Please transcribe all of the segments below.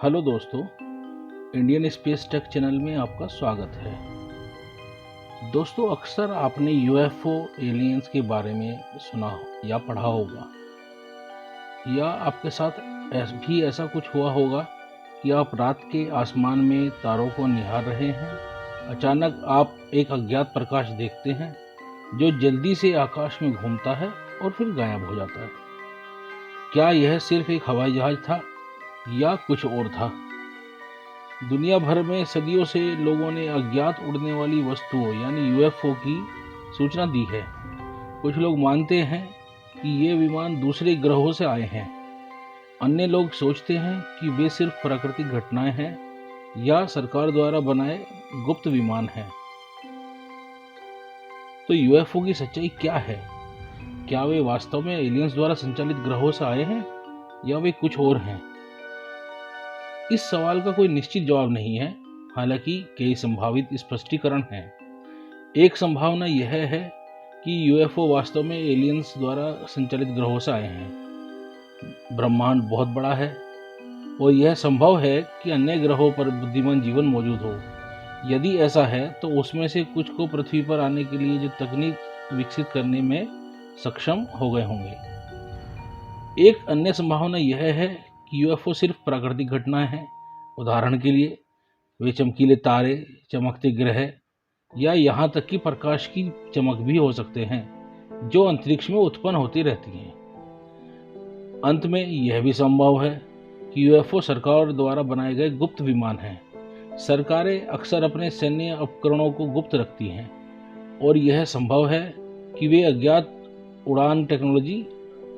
Hello दोस्तों, Indian space tech channel में आपका स्वागत है। दोस्तों, अक्सर आपने यूएफओ एलियंस के बारे में सुना या पढ़ा होगा, या आपके साथ भी ऐसा कुछ हुआ होगा कि आप रात के आसमान में तारों को निहार रहे हैं। अचानक आप एक अज्ञात प्रकाश देखते हैं जो जल्दी से आकाश में घूमता है और फिर गायब हो जाता है। क्या यह सिर्फ एक हवाई जहाज था या कुछ और था? दुनिया भर में सदियों से लोगों ने अज्ञात उड़ने वाली वस्तुओं यानी यूएफओ की सूचना दी है। कुछ लोग मानते हैं कि ये विमान दूसरे ग्रहों से आए हैं। अन्य लोग सोचते हैं कि वे सिर्फ प्राकृतिक घटनाएं हैं या सरकार द्वारा बनाए गुप्त विमान हैं। तो यूएफओ की सच्चाई क्या है? क्या वे वास्तव में एलियंस द्वारा संचालित ग्रहों से आए हैं या वे कुछ और हैं? इस सवाल का कोई निश्चित जवाब नहीं है, हालांकि कई संभावित स्पष्टीकरण हैं। एक संभावना यह है कि यूएफओ वास्तव में एलियंस द्वारा संचालित ग्रहों से आए हैं। ब्रह्मांड बहुत बड़ा है और यह संभव है कि अन्य ग्रहों पर बुद्धिमान जीवन मौजूद हो। यदि ऐसा है तो उसमें से कुछ को पृथ्वी पर आने के लिए जो तकनीक विकसित करने में सक्षम हो गए होंगे। एक अन्य संभावना यह है कि यूएफओ सिर्फ प्राकृतिक घटनाएं हैं। उदाहरण के लिए वे चमकीले तारे, चमकते ग्रह या यहाँ तक कि प्रकाश की चमक भी हो सकते हैं जो अंतरिक्ष में उत्पन्न होती रहती हैं। अंत में यह भी संभव है कि यूएफओ सरकार द्वारा बनाए गए गुप्त विमान हैं। सरकारें अक्सर अपने सैन्य उपकरणों को गुप्त रखती हैं और यह संभव है कि वे अज्ञात उड़ान टेक्नोलॉजी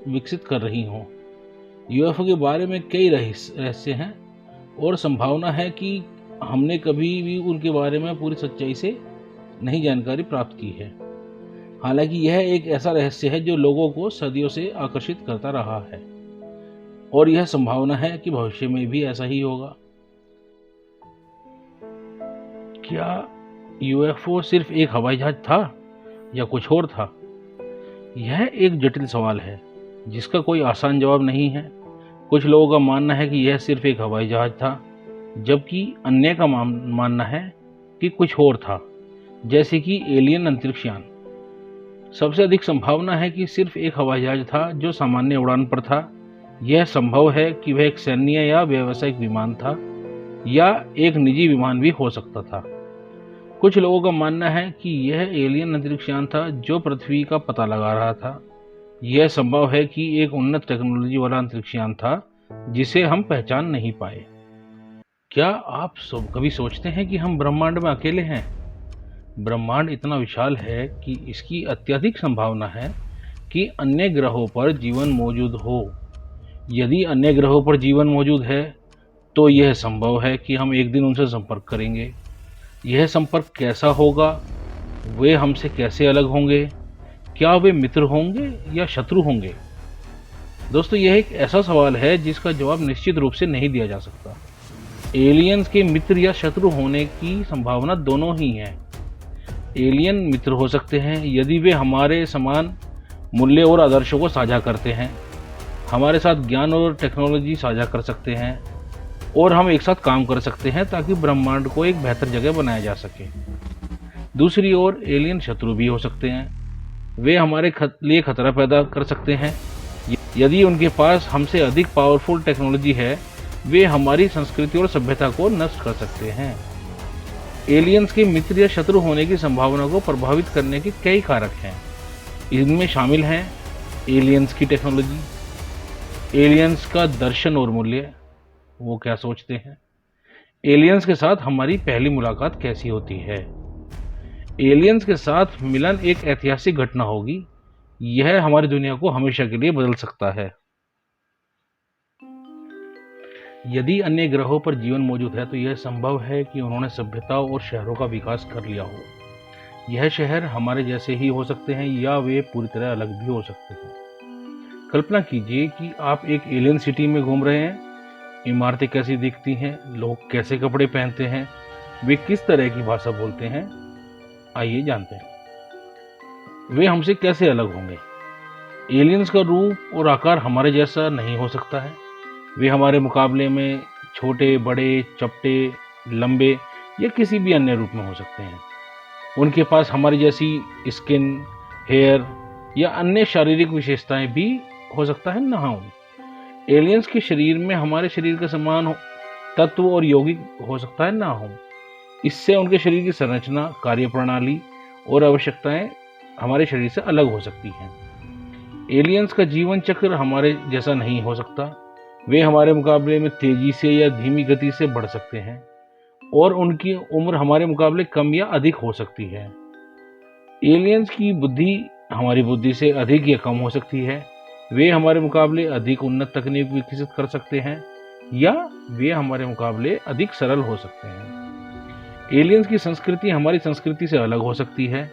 विकसित कर रही हों। यूएफओ के बारे में कई रहस्य हैं और संभावना है कि हमने कभी भी उनके बारे में पूरी सच्चाई से नहीं जानकारी प्राप्त की है। हालांकि यह एक ऐसा रहस्य है जो लोगों को सदियों से आकर्षित करता रहा है और यह संभावना है कि भविष्य में भी ऐसा ही होगा। क्या यूएफओ सिर्फ एक हवाई जहाज था या कुछ और था? यह एक जटिल सवाल है जिसका कोई आसान जवाब नहीं है। कुछ लोगों का मानना है कि यह सिर्फ एक हवाई जहाज था, जबकि अन्य का मानना है कि कुछ और था, जैसे कि एलियन अंतरिक्ष यान। सबसे अधिक संभावना है कि सिर्फ एक हवाई जहाज था जो सामान्य उड़ान पर था। यह संभव है कि वह एक सैन्य या व्यावसायिक विमान था या एक निजी विमान भी हो सकता था। कुछ लोगों का मानना है कि यह एलियन अंतरिक्ष यान था जो पृथ्वी का पता लगा रहा था। यह संभव है कि एक उन्नत टेक्नोलॉजी वाला अंतरिक्ष यान था जिसे हम पहचान नहीं पाए। क्या आप कभी सोचते हैं कि हम ब्रह्मांड में अकेले हैं? ब्रह्मांड इतना विशाल है कि इसकी अत्यधिक संभावना है कि अन्य ग्रहों पर जीवन मौजूद हो। यदि अन्य ग्रहों पर जीवन मौजूद है तो यह संभव है कि हम एक दिन उनसे संपर्क करेंगे। यह संपर्क कैसा होगा? वे हमसे कैसे अलग होंगे? क्या वे मित्र होंगे या शत्रु होंगे? दोस्तों, यह एक ऐसा सवाल है जिसका जवाब निश्चित रूप से नहीं दिया जा सकता। एलियंस के मित्र या शत्रु होने की संभावना दोनों ही है। एलियन मित्र हो सकते हैं यदि वे हमारे समान मूल्य और आदर्शों को साझा करते हैं, हमारे साथ ज्ञान और टेक्नोलॉजी साझा कर सकते हैं और हम एक साथ काम कर सकते हैं ताकि ब्रह्मांड को एक बेहतर जगह बनाया जा सके। दूसरी ओर एलियन शत्रु भी हो सकते हैं। वे हमारे लिए खतरा पैदा कर सकते हैं। यदि उनके पास हमसे अधिक पावरफुल टेक्नोलॉजी है, वे हमारी संस्कृति और सभ्यता को नष्ट कर सकते हैं। एलियंस के मित्र या शत्रु होने की संभावना को प्रभावित करने के कई कारक हैं। इनमें शामिल हैं एलियंस की टेक्नोलॉजी, एलियंस का दर्शन और मूल्य, वो क्या सोचते हैं, एलियंस के साथ हमारी पहली मुलाकात कैसी होती है। एलियंस के साथ मिलन एक ऐतिहासिक घटना होगी। यह हमारी दुनिया को हमेशा के लिए बदल सकता है। यदि अन्य ग्रहों पर जीवन मौजूद है तो यह संभव है कि उन्होंने सभ्यता और शहरों का विकास कर लिया हो। यह शहर हमारे जैसे ही हो सकते हैं या वे पूरी तरह अलग भी हो सकते हैं। कल्पना कीजिए कि आप एक एलियन सिटी में घूम रहे हैं। इमारतें कैसी दिखती हैं, लोग कैसे कपड़े पहनते हैं, वे किस तरह की भाषा बोलते हैं, आइए जानते हैं। वे हमसे कैसे अलग होंगे? एलियंस का रूप और आकार हमारे जैसा नहीं हो सकता है। वे हमारे मुकाबले में छोटे, बड़े, चपटे, लंबे या किसी भी अन्य रूप में हो सकते हैं। उनके पास हमारी जैसी स्किन, हेयर या अन्य शारीरिक विशेषताएं भी हो सकता है ना हो। एलियंस के शरीर में हमारे शरीर के समान तत्व और यौगिक हो सकता है ना हो। इससे उनके शरीर की संरचना, कार्यप्रणाली और आवश्यकताएं हमारे शरीर से अलग हो सकती हैं। एलियंस का जीवन चक्र हमारे जैसा नहीं हो सकता। वे हमारे मुकाबले में तेजी से या धीमी गति से बढ़ सकते हैं और उनकी उम्र हमारे मुकाबले कम या अधिक हो सकती है। एलियंस की बुद्धि हमारी बुद्धि से अधिक या कम हो सकती है। वे हमारे मुकाबले अधिक उन्नत तकनीक विकसित कर सकते हैं या वे हमारे मुकाबले अधिक सरल हो सकते हैं। एलियंस की संस्कृति हमारी संस्कृति से अलग हो सकती है।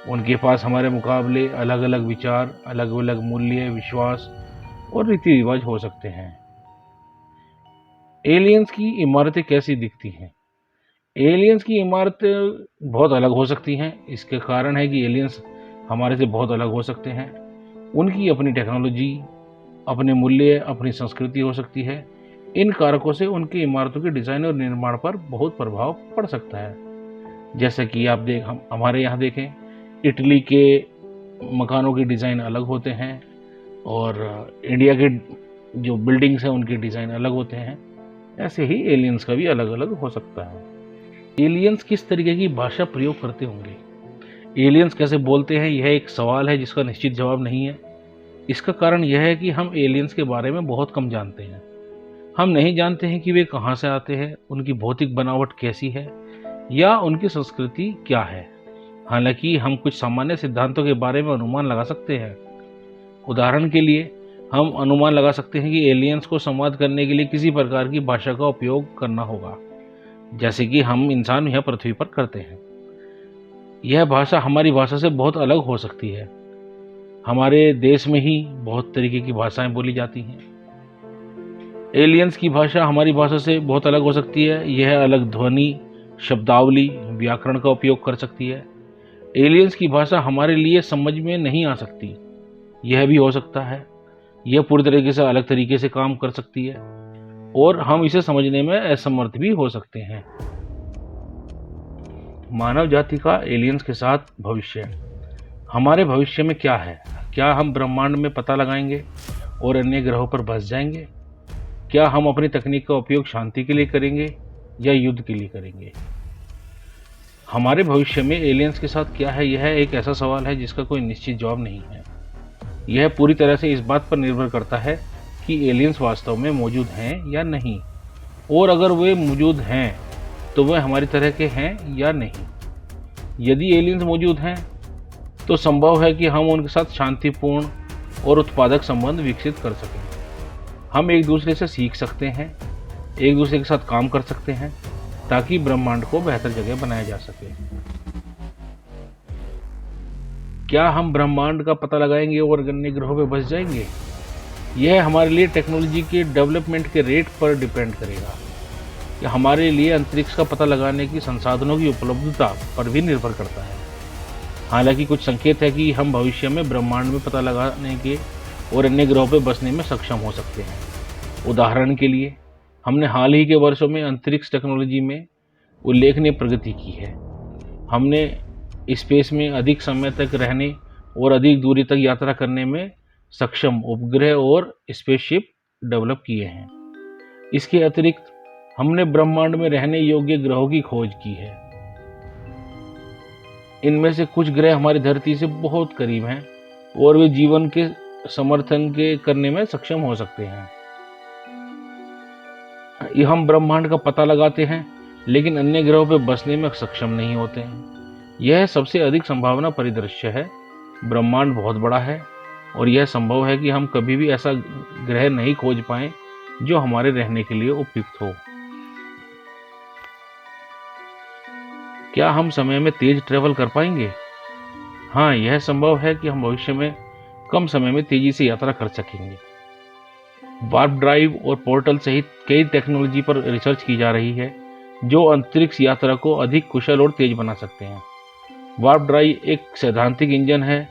उनके पास हमारे मुकाबले अलग अलग विचार, अलग अलग मूल्य, विश्वास और रीति रिवाज हो सकते हैं। एलियंस की इमारतें कैसी दिखती हैं? एलियंस की इमारतें बहुत अलग हो सकती हैं। इसके कारण है कि एलियंस हमारे से बहुत अलग हो सकते हैं। उनकी अपनी टेक्नोलॉजी, अपने मूल्य, अपनी संस्कृति हो सकती है। इन कारकों से उनकी इमारतों के डिजाइन और निर्माण पर बहुत प्रभाव पड़ सकता है। जैसे कि हम हमारे यहाँ देखें, इटली के मकानों के डिज़ाइन अलग होते हैं और इंडिया के जो बिल्डिंग्स हैं उनके डिज़ाइन अलग होते हैं। ऐसे ही एलियंस का भी अलग अलग हो सकता है। एलियंस किस तरीके की भाषा प्रयोग करते होंगे? एलियंस कैसे बोलते हैं, यह एक सवाल है जिसका निश्चित जवाब नहीं है। इसका कारण यह है कि हम एलियंस के बारे में बहुत कम जानते हैं। हम नहीं जानते हैं कि वे कहाँ से आते हैं, उनकी भौतिक बनावट कैसी है या उनकी संस्कृति क्या है। हालांकि हम कुछ सामान्य सिद्धांतों के बारे में अनुमान लगा सकते हैं। उदाहरण के लिए हम अनुमान लगा सकते हैं कि एलियंस को संवाद करने के लिए किसी प्रकार की भाषा का उपयोग करना होगा, जैसे कि हम इंसान यह पृथ्वी पर करते हैं। यह भाषा हमारी भाषा से बहुत अलग हो सकती है। हमारे देश में ही बहुत तरीके की भाषाएं बोली जाती हैं। एलियंस की भाषा हमारी भाषा से बहुत अलग हो सकती है। यह अलग ध्वनि, शब्दावली, व्याकरण का उपयोग कर सकती है। एलियंस की भाषा हमारे लिए समझ में नहीं आ सकती। यह भी हो सकता है यह पूरी तरीके से अलग तरीके से काम कर सकती है और हम इसे समझने में असमर्थ भी हो सकते हैं। मानव जाति का एलियंस के साथ भविष्य। हमारे भविष्य में क्या है? क्या हम ब्रह्मांड में पता लगाएंगे और अन्य ग्रहों पर बस जाएंगे? क्या हम अपनी तकनीक का उपयोग शांति के लिए करेंगे या युद्ध के लिए करेंगे? हमारे भविष्य में एलियंस के साथ क्या है, यह एक ऐसा सवाल है जिसका कोई निश्चित जवाब नहीं है। यह पूरी तरह से इस बात पर निर्भर करता है कि एलियंस वास्तव में मौजूद हैं या नहीं, और अगर वे मौजूद हैं तो वे हमारी तरह के हैं या नहीं। यदि एलियंस मौजूद हैं तो संभव है कि हम उनके साथ शांतिपूर्ण और उत्पादक संबंध विकसित कर सकें। हम एक दूसरे से सीख सकते हैं, एक दूसरे के साथ काम कर सकते हैं ताकि ब्रह्मांड को बेहतर जगह बनाया जा सके। क्या हम ब्रह्मांड का पता लगाएंगे और अन्य ग्रहों पर बस जाएंगे? यह हमारे लिए टेक्नोलॉजी के डेवलपमेंट के रेट पर डिपेंड करेगा। यह हमारे लिए अंतरिक्ष का पता लगाने की संसाधनों की उपलब्धता पर भी निर्भर करता है। हालांकि कुछ संकेत है कि हम भविष्य में ब्रह्मांड में पता लगाने के और अन्य ग्रहों पर बसने में सक्षम हो सकते हैं। उदाहरण के लिए हमने हाल ही के वर्षों में अंतरिक्ष टेक्नोलॉजी में उल्लेखनीय प्रगति की है। हमने स्पेस में अधिक समय तक रहने और अधिक दूरी तक यात्रा करने में सक्षम उपग्रह और स्पेसशिप डेवलप किए हैं। इसके अतिरिक्त हमने ब्रह्मांड में रहने योग्य ग्रहों की खोज की है। इनमें से कुछ ग्रह हमारी धरती से बहुत करीब हैं और वे जीवन के समर्थन के करने में सक्षम हो सकते हैं। हम ब्रह्मांड का पता लगाते हैं लेकिन अन्य ग्रहों पर बसने में सक्षम नहीं होते हैं। यह सबसे अधिक संभावना परिदृश्य है। ब्रह्मांड बहुत बड़ा है और यह संभव है कि हम कभी भी ऐसा ग्रह नहीं खोज पाएं जो हमारे रहने के लिए उपयुक्त हो। क्या हम समय में तेज ट्रैवल कर पाएंगे? हाँ, यह संभव है कि हम भविष्य में कम समय में तेजी से यात्रा कर सकेंगे। वार्प ड्राइव और पोर्टल सहित कई टेक्नोलॉजी पर रिसर्च की जा रही है जो अंतरिक्ष यात्रा को अधिक कुशल और तेज बना सकते हैं। वार्प ड्राइव एक सैद्धांतिक इंजन है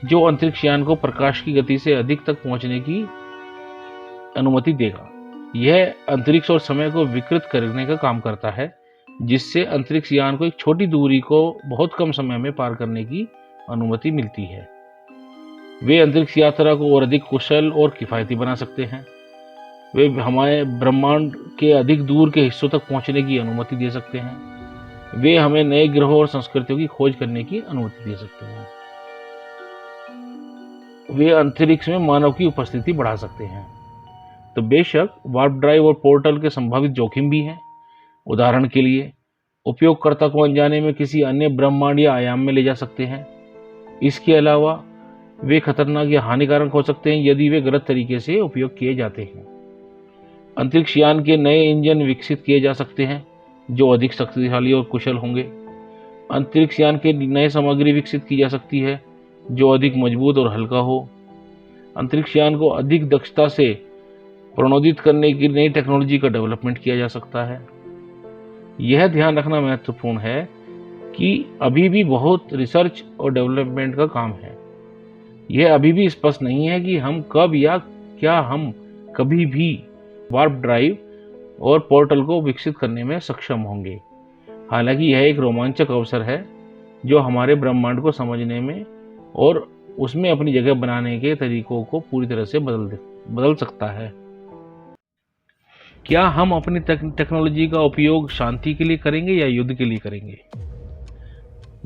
जो अंतरिक्ष यान को प्रकाश की गति से अधिक तक पहुंचने की अनुमति देगा। यह अंतरिक्ष और समय को विकृत करने का काम करता है, जिससे अंतरिक्ष यान को एक छोटी दूरी को बहुत कम समय में पार करने की अनुमति मिलती है। वे अंतरिक्ष यात्रा को और अधिक कुशल और किफ़ायती बना सकते हैं। वे हमारे ब्रह्मांड के अधिक दूर के हिस्सों तक पहुंचने की अनुमति दे सकते हैं। वे हमें नए ग्रहों और संस्कृतियों की खोज करने की अनुमति दे सकते हैं। वे अंतरिक्ष में मानव की उपस्थिति बढ़ा सकते हैं। तो बेशक वार्प ड्राइव और पोर्टल के संभावित जोखिम भी हैं। उदाहरण के लिए, उपयोगकर्ता को अनजाने में किसी अन्य ब्रह्मांड या आयाम में ले जा सकते हैं। इसके अलावा वे खतरनाक या हानिकारक हो सकते हैं यदि वे गलत तरीके से उपयोग किए जाते हैं। अंतरिक्ष यान के नए इंजन विकसित किए जा सकते हैं जो अधिक शक्तिशाली और कुशल होंगे। अंतरिक्ष यान के नए सामग्री विकसित की जा सकती है जो अधिक मजबूत और हल्का हो। अंतरिक्ष यान को अधिक दक्षता से प्रणोदित करने की नई टेक्नोलॉजी का डेवलपमेंट किया जा सकता है। यह ध्यान रखना महत्वपूर्ण है कि अभी भी बहुत रिसर्च और डेवलपमेंट का काम है। यह अभी भी स्पष्ट नहीं है कि हम कब या क्या हम कभी भी वार्प ड्राइव और पोर्टल को विकसित करने में सक्षम होंगे। हालांकि यह एक रोमांचक अवसर है जो हमारे ब्रह्मांड को समझने में और उसमें अपनी जगह बनाने के तरीकों को पूरी तरह से बदल सकता है। क्या हम अपनी टेक्नोलॉजी का उपयोग शांति के लिए करेंगे या युद्ध के लिए करेंगे?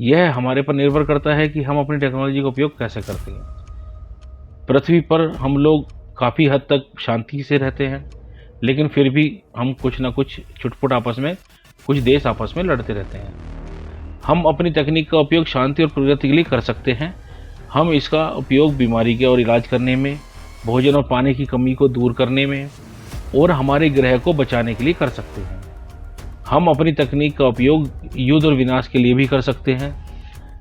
यह हमारे पर निर्भर करता है कि हम अपनी टेक्नोलॉजी का उपयोग कैसे करते हैं। पृथ्वी पर हम लोग काफ़ी हद तक शांति से रहते हैं, लेकिन फिर भी हम कुछ ना कुछ छुटपुट आपस में, कुछ देश आपस में लड़ते रहते हैं। हम अपनी तकनीक का उपयोग शांति और प्रगति के लिए कर सकते हैं। हम इसका उपयोग बीमारी के और इलाज करने में, भोजन और पानी की कमी को दूर करने में और हमारे ग्रह को बचाने के लिए कर सकते हैं। हम अपनी तकनीक का उपयोग युद्ध और विनाश के लिए भी कर सकते हैं।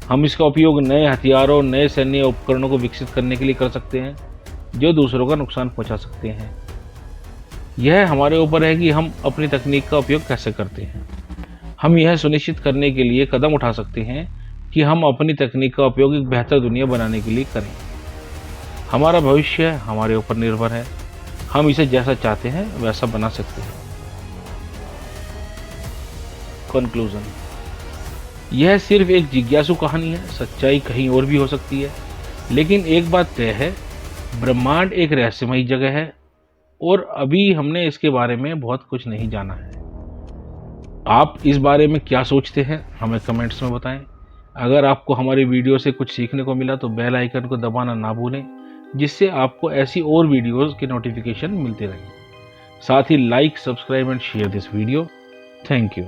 हम इसका उपयोग नए हथियारों और नए सैन्य उपकरणों को विकसित करने के लिए कर सकते हैं जो दूसरों का नुकसान पहुंचा सकते हैं। यह हमारे ऊपर है कि हम अपनी तकनीक का उपयोग कैसे करते हैं। हम यह सुनिश्चित करने के लिए कदम उठा सकते हैं कि हम अपनी तकनीक का उपयोग एक बेहतर दुनिया बनाने के लिए करें। हमारा भविष्य हमारे ऊपर निर्भर है। हम इसे जैसा चाहते हैं वैसा बना सकते हैं। कंक्लूजन, यह सिर्फ एक जिज्ञासु कहानी है। सच्चाई कहीं और भी हो सकती है, लेकिन एक बात तय है, ब्रह्मांड एक रहस्यमयी जगह है और अभी हमने इसके बारे में बहुत कुछ नहीं जाना है। आप इस बारे में क्या सोचते हैं हमें कमेंट्स में बताएं। अगर आपको हमारी वीडियो से कुछ सीखने को मिला तो बेल आइकन को दबाना ना भूलें, जिससे आपको ऐसी और वीडियोस के नोटिफिकेशन मिलते रहें। साथ ही like, subscribe and share this video. Thank you.